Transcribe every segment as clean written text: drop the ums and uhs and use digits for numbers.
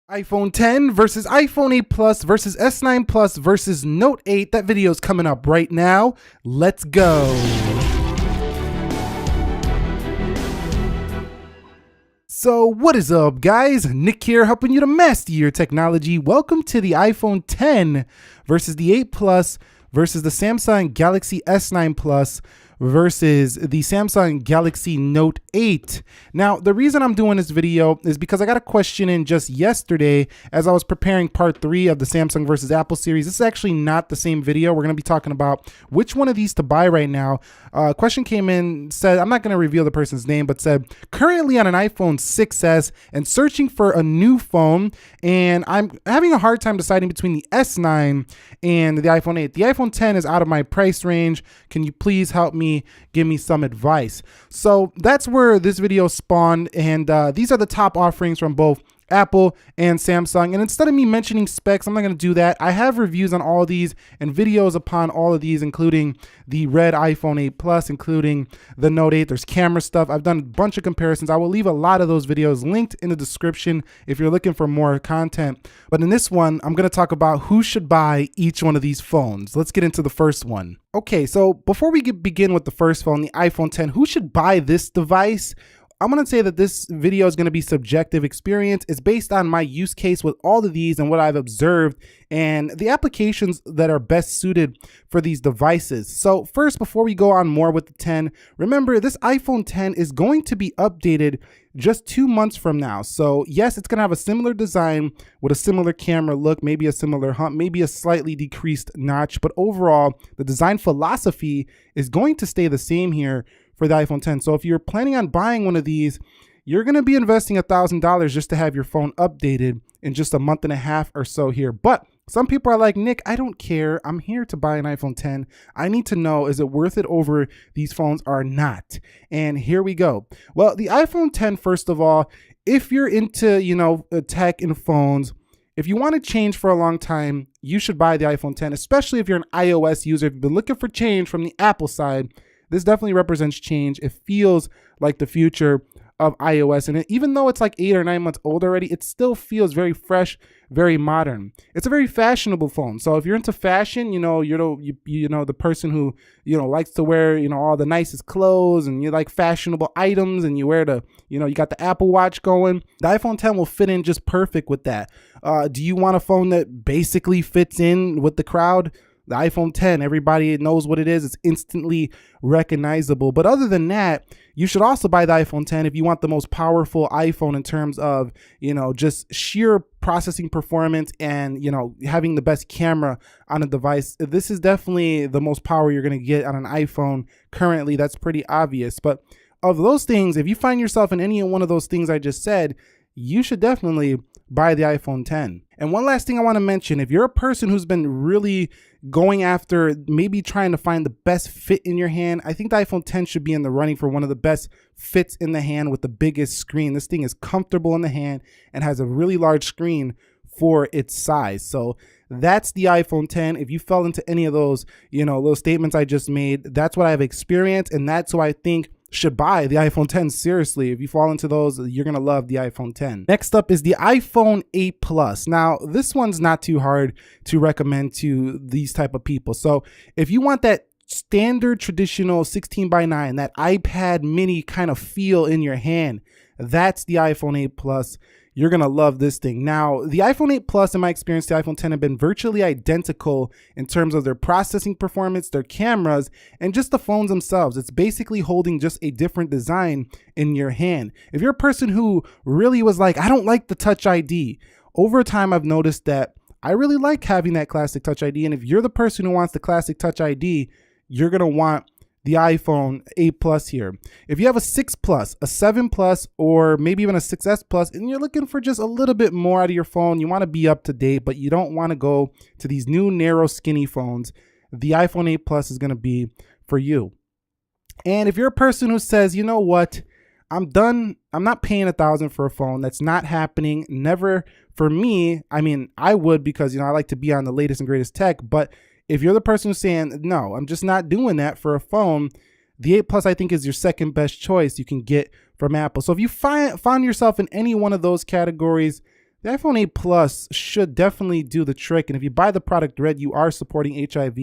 iPhone 10 versus iPhone 8 Plus versus S9 Plus versus Note 8. That video is coming up right now. Let's go. So what is up, guys? Nick here, helping you to master your technology. Welcome to the iPhone 10 versus the 8 Plus versus the Samsung Galaxy S9 Plus versus the Samsung Galaxy Note 8. Now, the reason I'm doing this video is because I got a question in just yesterday as I was preparing part 3 of the Samsung versus Apple series. This is actually not the same video. We're going to be talking about which one of these to buy right now. A question came in, said, I'm not going to reveal the person's name, but said, currently on an iPhone 6s and searching for a new phone, and I'm having a hard time deciding between the S9 and the iPhone 8. The iPhone 10 is out of my price range. Can you please help me? Give me some advice. So that's where this video spawned, and these are the top offerings from both Apple and Samsung. And instead of me mentioning specs, I'm not going to do that. I have reviews on all of these and videos upon all of these, including the red iPhone 8 Plus, including the Note 8. There's camera stuff. I've done a bunch of comparisons. I will leave a lot of those videos linked in the description if you're looking for more content. But in this one, I'm going to talk about who should buy each one of these phones. Let's get into the first one. Okay, so before we begin with the first phone, the iPhone 10, who should buy this device? I'm going to say that this video is going to be subjective experience. It's based on my use case with all of these and what I've observed and the applications that are best suited for these devices. So first, before we go on more with the 10, remember this iPhone 10 is going to be updated just 2 months from now. So yes, it's going to have a similar design with a similar camera look, maybe a similar hump, maybe a slightly decreased notch, but overall the design philosophy is going to stay the same here for the iPhone 10. So if you're planning on buying one of these, you're going to be investing $1,000 just to have your phone updated in just a month and a half or so here. But some people are like, Nick, I don't care. I'm here to buy an iPhone 10. I need to know, is it worth it over these phones or not? And here we go. Well, the iPhone 10, first of all, if you're into, tech and phones, if you want to change for a long time, you should buy the iPhone 10, especially if you're an iOS user. If you've been looking for change from the Apple side, this definitely represents change. It feels like the future of iOS. And even though it's like 8 or 9 months old already, it still feels very fresh, very modern. It's a very fashionable phone. So if you're into fashion, you're the person who, likes to wear, all the nicest clothes, and you like fashionable items, and you wear you got the Apple Watch going, the iPhone 10 will fit in just perfect with that. Do you want a phone that basically fits in with the crowd? The iPhone 10, everybody knows what it is. It's instantly recognizable. But other than that, you should also buy the iPhone 10 if you want the most powerful iPhone in terms of, just sheer processing performance and, having the best camera on a device. This is definitely the most power you're going to get on an iPhone currently. That's pretty obvious. But of those things, if you find yourself in any one of those things I just said, you should definitely buy the iPhone 10. And one last thing I want to mention, if you're a person who's been really going after maybe trying to find the best fit in your hand, I think the iPhone 10 should be in the running for one of the best fits in the hand with the biggest screen. This thing is comfortable in the hand and has a really large screen for its size. So that's the iPhone 10. If you fell into any of those, those statements I just made, that's what I've experienced, and that's who I think should buy the iPhone 10. Seriously, if you fall into those, you're gonna love the iPhone 10. Next up is the iPhone 8 Plus. Now, this one's not too hard to recommend to these type of people. So if you want that standard traditional 16:9, that iPad mini kind of feel in your hand, that's the iPhone 8 Plus. You're going to love this thing. Now, the iPhone 8 Plus, in my experience, the iPhone 10 have been virtually identical in terms of their processing performance, their cameras, and just the phones themselves. It's basically holding just a different design in your hand. If you're a person who really was like, I don't like the Touch ID, over time I've noticed that I really like having that classic Touch ID. And if you're the person who wants the classic Touch ID, you're going to want the iPhone 8 Plus here. If you have a 6 Plus, a 7 Plus, or maybe even a 6S Plus, and you're looking for just a little bit more out of your phone, you want to be up to date, but you don't want to go to these new narrow skinny phones, the iPhone 8 Plus is going to be for you. And if you're a person who says, you know what, I'm done, I'm not paying $1,000 for a phone, that's not happening, never for me. I mean, I would, because I like to be on the latest and greatest tech, but if you're the person who's saying, no, I'm just not doing that for a phone, the 8 Plus I think is your second best choice you can get from Apple. So if you found yourself in any one of those categories, the iPhone 8 Plus should definitely do the trick. And if you buy the product red, you are supporting HIV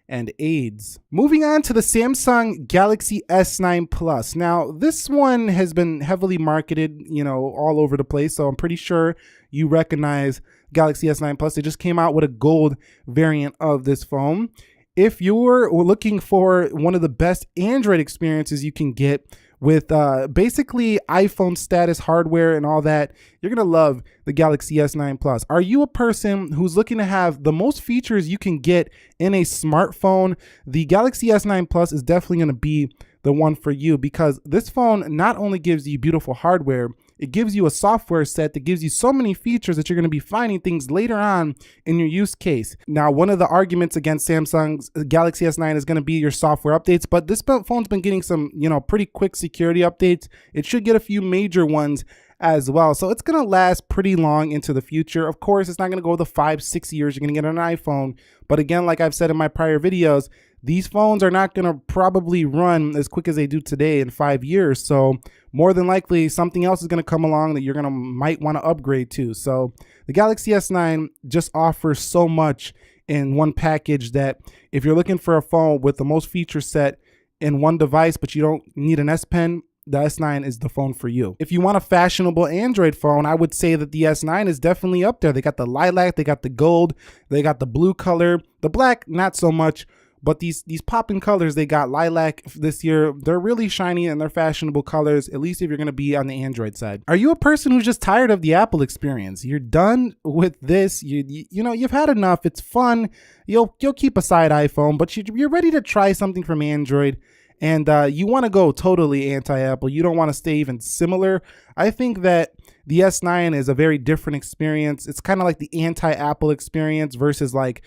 and AIDS. Moving on to the Samsung Galaxy S9 Plus. Now, this one has been heavily marketed, all over the place. So I'm pretty sure you recognize Galaxy S9 Plus. They just came out with a gold variant of this phone. If you're looking for one of the best Android experiences you can get with basically iPhone status hardware and all that, you're gonna love the Galaxy S9 Plus. Are you a person who's looking to have the most features you can get in a smartphone? The Galaxy S9 Plus is definitely gonna be the one for you, because this phone not only gives you beautiful hardware, it gives you a software set that gives you so many features that you're going to be finding things later on in your use case. Now, one of the arguments against Samsung's Galaxy S9 is going to be your software updates, but this phone's been getting some, pretty quick security updates. It should get a few major ones as well. So it's going to last pretty long into the future. Of course, it's not going to go the 5-6 years you're going to get an iPhone. But again, like I've said in my prior videos, these phones are not going to probably run as quick as they do today in 5 years. So more than likely, something else is going to come along that you're going to might want to upgrade to. So the Galaxy S9 just offers so much in one package that if you're looking for a phone with the most feature set in one device, but you don't need an S Pen, the S9 is the phone for you. If you want a fashionable Android phone, I would say that the S9 is definitely up there. They got the lilac, they got the gold, they got the blue color, the black, not so much. But these popping colors, they got lilac this year. They're really shiny and they're fashionable colors, at least if you're going to be on the Android side. Are you a person who's just tired of the Apple experience? You're done with this. You've had enough. It's fun. You'll keep aside iPhone, but you're ready to try something from Android. And you want to go totally anti-Apple. You don't want to stay even similar. I think that the S9 is a very different experience. It's kind of like the anti-Apple experience versus like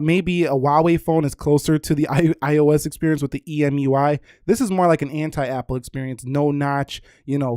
maybe a Huawei phone is closer to the iOS experience with the EMUI. This is more like an anti-Apple experience. No notch,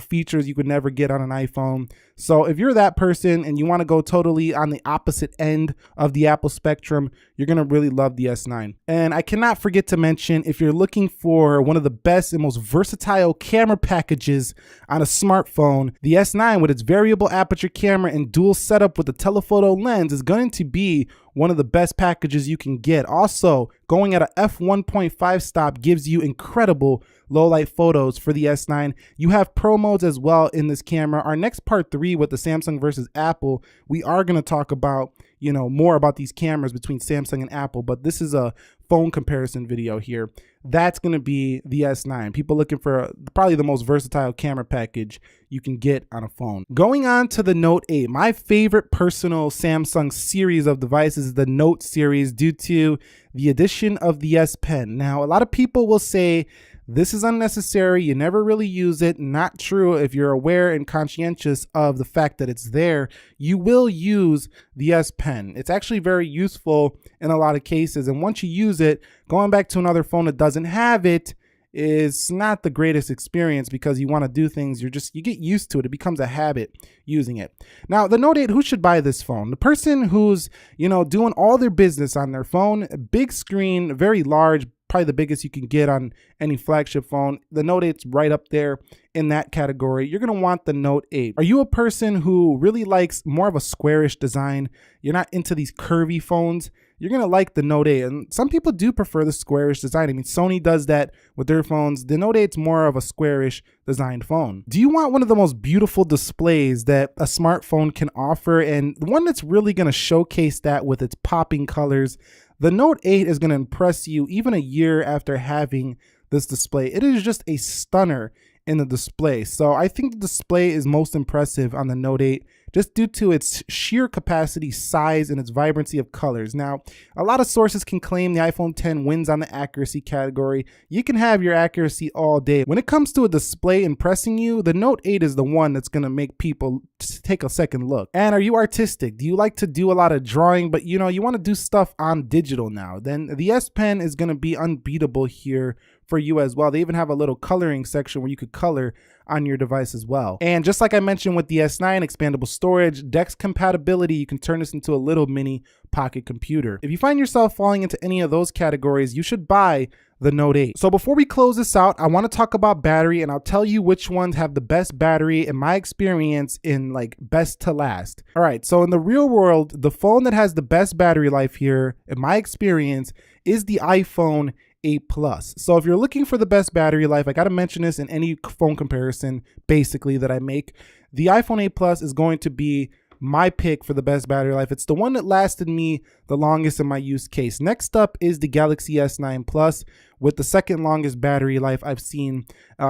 features you could never get on an iPhone. So if you're that person and you want to go totally on the opposite end of the Apple spectrum, you're going to really love the S9. And I cannot forget to mention, if you're looking for one of the best and most versatile camera packages on a smartphone, the S9 with its variable aperture camera and dual setup with the telephoto lens is going to be one of the best packages you can get. Also, going at a f1.5 stop gives you incredible low light photos for the S9. You have pro modes as well in this camera. Our next part 3 with the Samsung versus Apple, we are going to talk about, more about these cameras between Samsung and Apple, but this is a phone comparison video here. That's going to be the S9. People looking for probably the most versatile camera package you can get on a phone. Going on to the Note 8, my favorite personal Samsung series of devices is the Note series due to the addition of the S Pen. Now, a lot of people will say this is unnecessary. You never really use it. Not true. If you're aware and conscientious of the fact that it's there, you will use the S Pen. It's actually very useful in a lot of cases. And once you use it, going back to another phone that doesn't have it is not the greatest experience, because you want to do things, you get used to it. It becomes a habit using it. Now, the Note 8, who should buy this phone? The person who's, doing all their business on their phone, big screen, very large, probably the biggest you can get on any flagship phone. The Note 8's right up there in that category. You're going to want the Note 8. Are you a person who really likes more of a squarish design? You're not into these curvy phones? You're going to like the Note 8. And some people do prefer the squarish design. I mean, Sony does that with their phones. The Note 8's more of a squarish designed phone. Do you want one of the most beautiful displays that a smartphone can offer, and the one that's really going to showcase that with its popping colors? The Note 8 is going to impress you even a year after having this display. It is just a stunner in the display. So I think the display is most impressive on the Note 8 just due to its sheer capacity, size, and its vibrancy of colors. Now, a lot of sources can claim the iPhone X wins on the accuracy category. You can have your accuracy all day. When it comes to a display impressing you, the Note 8 is the one that's going to make people take a second look. And are you artistic? Do you like to do a lot of drawing, but you want to do stuff on digital now? Then the S Pen is going to be unbeatable here for you as well. They even have a little coloring section where you could color on your device as well. And just like I mentioned with the S9, expandable storage, DeX compatibility, you can turn this into a little mini pocket computer. If you find yourself falling into any of those categories, you should buy the Note 8. So before we close this out, I want to talk about battery, and I'll tell you which ones have the best battery in my experience in like best to last. All right, so in the real world, the phone that has the best battery life here in my experience is the iPhone 8 Plus. So if you're looking for the best battery life, I got to mention this in any phone comparison basically that I make. The iPhone 8 Plus is going to be my pick for the best battery life. It's the one that lasted me the longest in my use case. Next up is the Galaxy S9 Plus with the second longest battery life I've seen,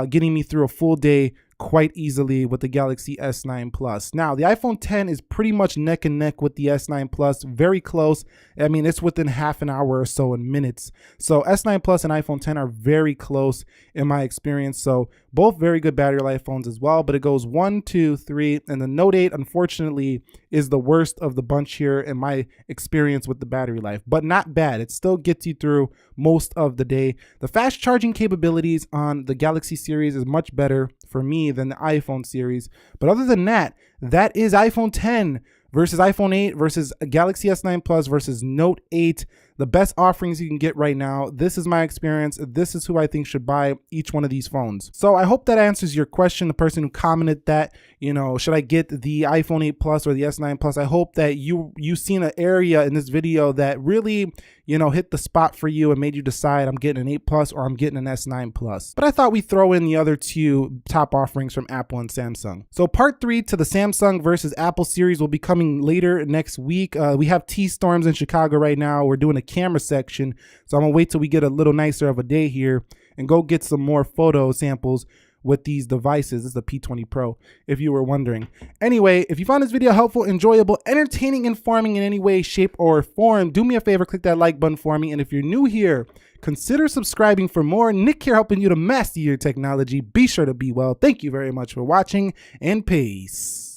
getting me through a full day quite easily with the Galaxy S9 Plus. Now, the iPhone 10 is pretty much neck and neck with the S9 Plus, very close. I mean, it's within half an hour or so in minutes. So S9 Plus and iPhone 10 are very close in my experience. So both very good battery life phones as well, but it goes 1, 2, 3, and the Note 8, unfortunately, is the worst of the bunch here in my experience with the battery life, but not bad. It still gets you through most of the day. The fast charging capabilities on the Galaxy series is much better for me than the iPhone series. But other than that, that is iPhone 10 versus iPhone 8 versus Galaxy S9 Plus versus Note 8. The best offerings you can get right now. This is my experience. This is who I think should buy each one of these phones. So I hope that answers your question. The person who commented that, you know, should I get the iPhone 8 Plus or the S9 Plus? I hope that you've seen an area in this video that really, you know, hit the spot for you and made you decide I'm getting an 8 Plus or I'm getting an S9 Plus. But I thought we'd throw in the other two top offerings from Apple and Samsung. So part 3 to the Samsung versus Apple series will be coming later next week. We have T-storms in Chicago right now. We're doing a camera section, so I'm gonna wait till we get a little nicer of a day here and go get some more photo samples with these devices. This is the P20 Pro, if you were wondering. Anyway, if you found this video helpful, enjoyable, entertaining, informing in any way, shape, or form, do me a favor, click that like button for me. And if you're new here, consider subscribing for more. Nick here helping you to master your technology. Be sure to be well. Thank you very much for watching, and peace.